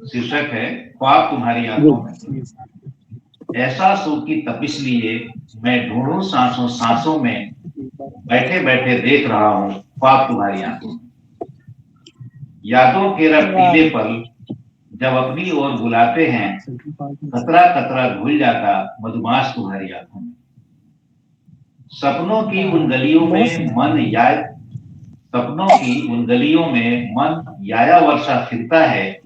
शीर्षक है ख्वाब तुम्हारी आंखों में। ऐसा सो की तपिश लिए मैं ढूंढूं सांसों सांसों में, बैठे बैठे देख रहा हूं ख्वाब तुम्हारी आंखों में। यादों के रटीले पल जब अपनी ओर बुलाते हैं, कतरा कतरा घुल जाता मधुमास तुम्हारी आंखों में। सपनों की उन गलियों में मन याद सपनों की उन गलियों में मन याया वर्षा फिरता है,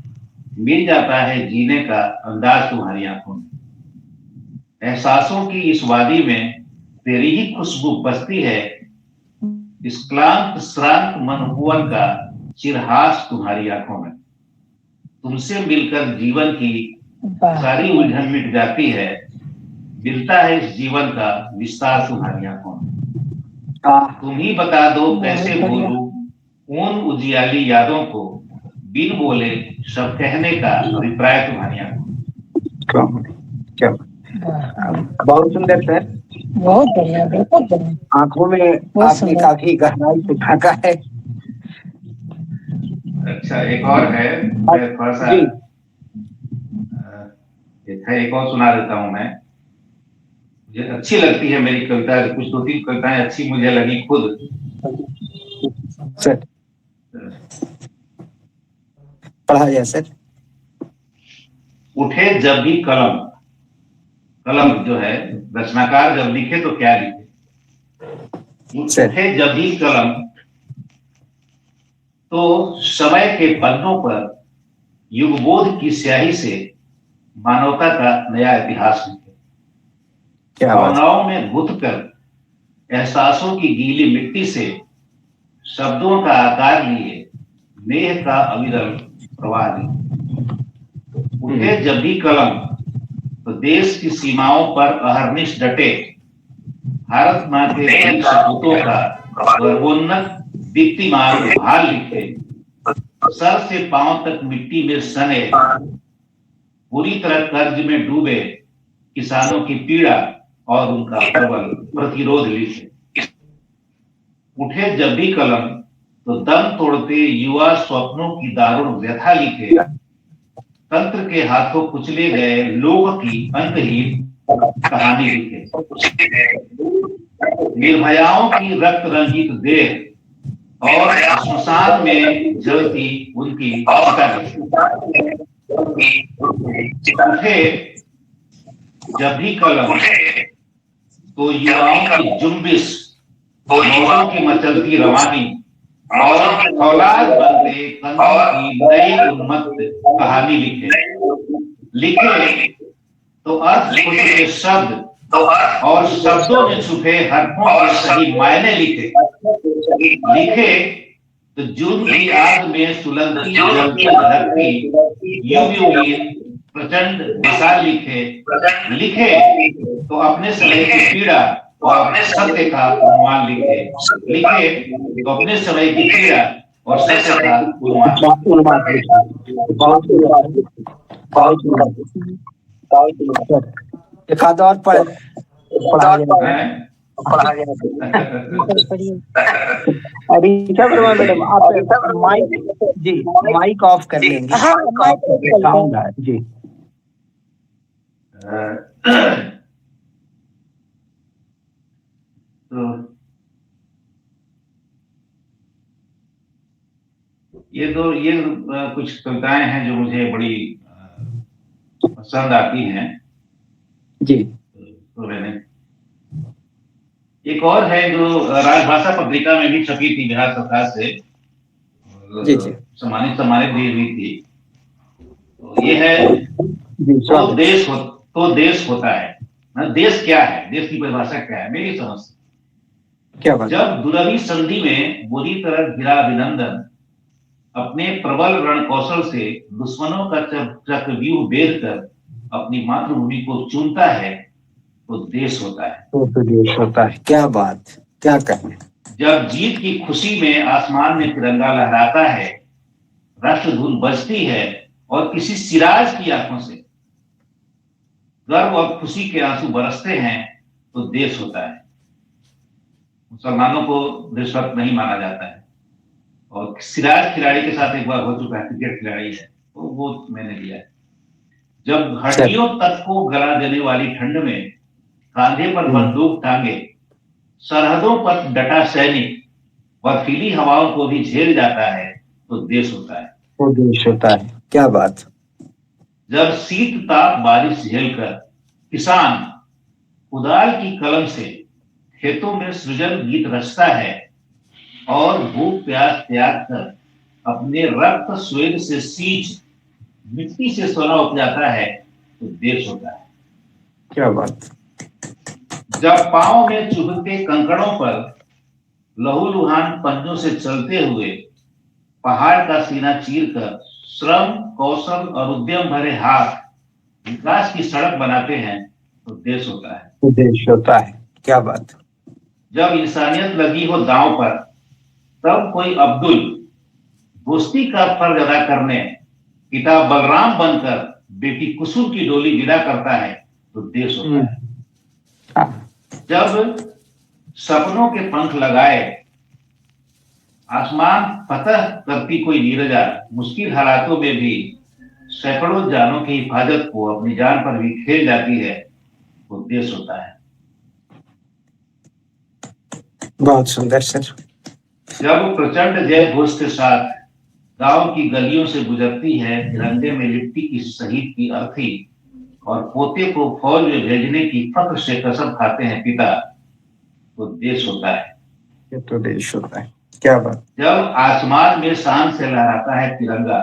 मिल जाता है जीने का अंदाज तुम्हारी आंखों में। एहसासों की इस वादी में तेरी ही खुशबू बसती है, इस क्लांत श्रांत मनहुवन का चिरहास तुम्हारी आंखों में। तुमसे मिलकर जीवन की सारी उलझन मिट जाती है, मिलता है इस जीवन का विस्तार तुम्हारी आंखों में। तुम ही बता दो कैसे भूलूं उन उजियाली यादों को, बिन बोले सब कहने का अभिप्राय तुम्हारी आंखों में। क्या बहुत सुंदर सर, बहुत बढ़िया, बहुत बढ़िया। आंखों में आपने काफी गहराई से झांका है। अच्छा, एक और है, मैं थोड़ा सा एक और सुना देता हूं। मैं मुझे अच्छी लगती है मेरी कविता, कुछ दो तीन कविताएं अच्छी मुझे लगी खुद। सर पढ़ा जाए सर। उठे जब भी कलम, कलम जो है रचनाकार जब लिखे तो क्या लिखे, उठे जब भी कलम तो समय के पन्नों पर युगबोध की स्याही से मानवता का नया इतिहास लिखे। भावनाओं में गुथ कर एहसासों की गीली मिट्टी से शब्दों का आकार लिए नेह का अविरल प्रवाह लिए। उठे जब भी कलम तो देश की सीमाओं पर अहर्निश डटे भारत मां के वीर सपूतों का गर्वोन्नत दीप्तिमान भार लिखे। सर से पांव तक मिट्टी में सने पूरी तरह कर्ज में डूबे किसानों की पीड़ा और उनका प्रबल प्रतिरोध लिखे। उठे जब भी कलम तो दम तोड़ते युवा स्वप्नों की दारुण व्यथा लिखे। तंत्र के हाथों कुचले गए लोग की अंतहीन कहानी लिखे। निर्भयाओं की रक्त रंजित देह और श्मशान में जलती उनकी उठे जब भी कलम तो युवाओं की जुम्बिश, मौजों की मचलती रवानी और औलाद बनते कंधों की नई उन्मत्त कहानी लिखे तो अर्थ के शब्द और शब्दों में छुपे हरफों के सही मायने लिखे तो जुर्म की आग में सुलगती जलती धरती युग प्रचंड मिसाल लिखे तो अपने समय की पीड़ा और सत्य का अनुमान लिखे तो अपने समय की पीड़ा और सत्य का अनुमान। एक आध और ऋचा वर्मा मैडम, आप माइक ऑफ कर लेंगे। जी तो ये कुछ कविताएं हैं जो मुझे बड़ी पसंद आती हैं जी। तो मैंने एक और है जो राजभाषा पत्रिका में भी छपी थी बिहार सरकार से, सम्मानित भी हुई थी। तो ये है तो देश होता है ना। देश क्या है, देश की परिभाषा क्या है मेरी समझ से? क्या बात? जब दुरवी संधि में बुरी तरह गिरा अभिनंदन अपने प्रबल रण कौशल से दुश्मनों का चक्रव्यूह बेध कर अपनी मातृभूमि को चुनता है तो देश होता है। तो देश होता है। क्या बात, क्या कहें। जब जीत की खुशी में आसमान में तिरंगा लहराता है, राष्ट्र धुन बजती है और किसी सिराज की आंखों से गर्व और खुशी के आंसू बरसते हैं तो देश होता है। मुसलमानों को देशभक्त नहीं माना जाता है और सिराज खिलाड़ी के साथ एक बार हो चुका है, क्रिकेट खिलाड़ी है, तो वो मैंने लिया है। जब हड्डियों तक को गला देने वाली ठंड में कांधे पर बंदूक टांगे सरहदों पर डटा सैनिक बर्फीली हवाओं को भी झेल जाता है तो देश होता है। वो देश होता है। क्या बात। जब शीत ताप बारिश झेलकर किसान कुदाल की कलम से खेतों में सृजन गीत रचता है और भूख प्यास त्याग कर अपने रक्त स्वेद से सींच मिट्टी से सोना उपजाता है तो देश होता है। क्या बात। जब पांव में चुभते कंकड़ों पर लहूलुहान पंजों से चलते हुए पहाड़ का सीना चीर कर श्रम कौशल और उद्यम भरे हाथ विकास की सड़क बनाते हैं तो देश होता है। तो देश होता है। क्या बात। जब इंसानियत लगी हो दांव पर तब कोई अब्दुल दोस्ती का फर्ज अदा करने पिता बलराम बनकर बेटी कुसुम की डोली विदा करता है तो देश होता है। जब सपनों के पंख लगाए आसमान फतह करती कोई नीरजा मुश्किल हालातों में भी सैकड़ों जानों की हिफाजत को अपनी जान पर भी खेल जाती है तो देश होता है। बहुत सुंदर सर। जब प्रचंड जय घोष के साथ गांव की गलियों से गुजरती है तिरंगे में लिपटी की शहीद की अर्थी और पोते को फौज में भेजने की फख्र से कसम खाते हैं पिता तो देश होता है। ये तो देश होता है। क्या बात। जब आसमान में शान से लहराता है तिरंगा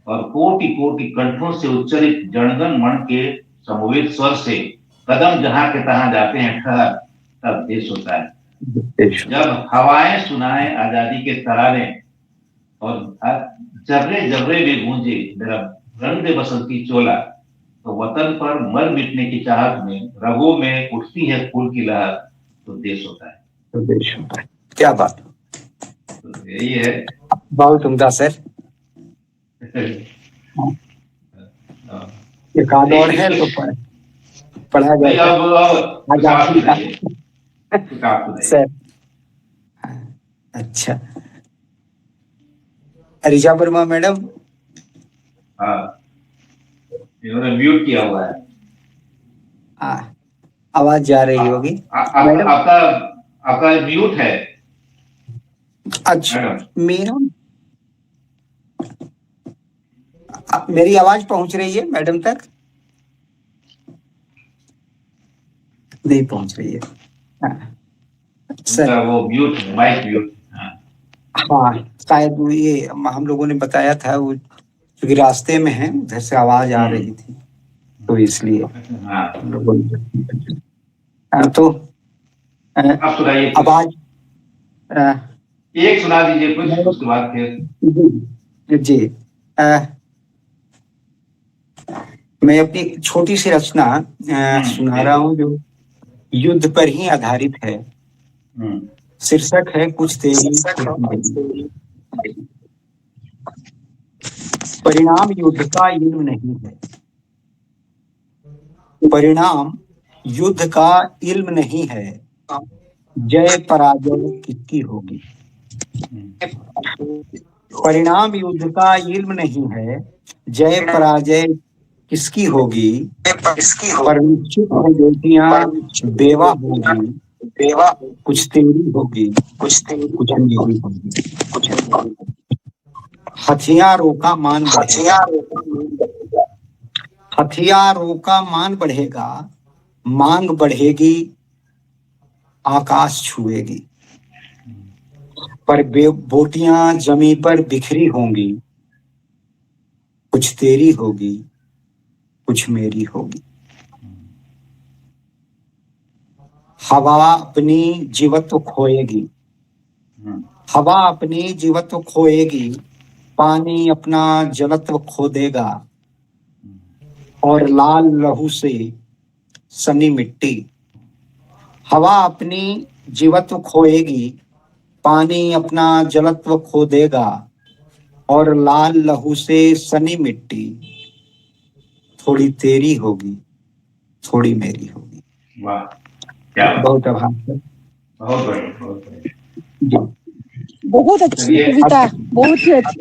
और कोटि कोटि कंठों से उच्चरित जनगण मन के समवेत स्वर से कदम जहां के तहां जाते हैं ठहर तब देश होता है। जब हवाएं सुनाए आजादी के तराने और जर्रे जर्रे में गूंजे मेरा रंग दे बसंती चोला तो वतन पर मर मिटने की चाहत में रगों में उठती है फूल की लहर तो देश होता है। तो देश होता है। क्या बात। तो यही है। बहुत उम्दा सर। एक आध और है तो पढ़ा जाए सर। अच्छा ऋचा वर्मा मैडम। हाँ इन्होंने म्यूट किया हुआ है। आवाज जा रही होगी मैडम। आपका म्यूट है। अच्छा मेरा मेरी आवाज पहुंच रही है मैडम तक? नहीं पहुंच रही है सर। वो म्यूट माइक म्यूट। हाँ शायद ये हम लोगों ने बताया था वो क्योंकि रास्ते में है उधर से आवाज आ रही थी तो इसलिए हम लोगों ने तो आवाज एक सुना दीजिए कुछ उसके बाद फिर जी मैं अपनी छोटी सी रचना सुना रहा हूँ जो युद्ध पर ही आधारित है। शीर्षक है कुछ तेरी। परिणाम युद्ध का इल्म नहीं है। परिणाम युद्ध का इल्म नहीं है। जय पराजय किसकी होगी। परिणाम युद्ध का इल्म नहीं है। जय पराजय किसकी होगी। पर निश्चित है बेटियां बेवा होगी। कुछ तेरी होगी कुछ मेरी होगी। हथियारों का मान बढ़ेगा। मांग बढ़ेगी आकाश छुएगी। पर बोटियां जमी पर बिखरी होंगी। कुछ तेरी होगी कुछ मेरी होगी। हवा अपनी जीवत्व खोएगी। हवा अपनी जीवत्व खोएगी। पानी अपना जलत्व खो देगा। और लाल लहू से सनी मिट्टी। हवा अपनी जीवत्व खोएगी। पानी अपना जलत्व खो देगा। और लाल लहू से सनी मिट्टी। थोड़ी तेरी होगी थोड़ी मेरी होगी। वाह क्या बहुत आभार। बहुत बढ़िया। बहुत अच्छी कविता बहुत ही अच्छी।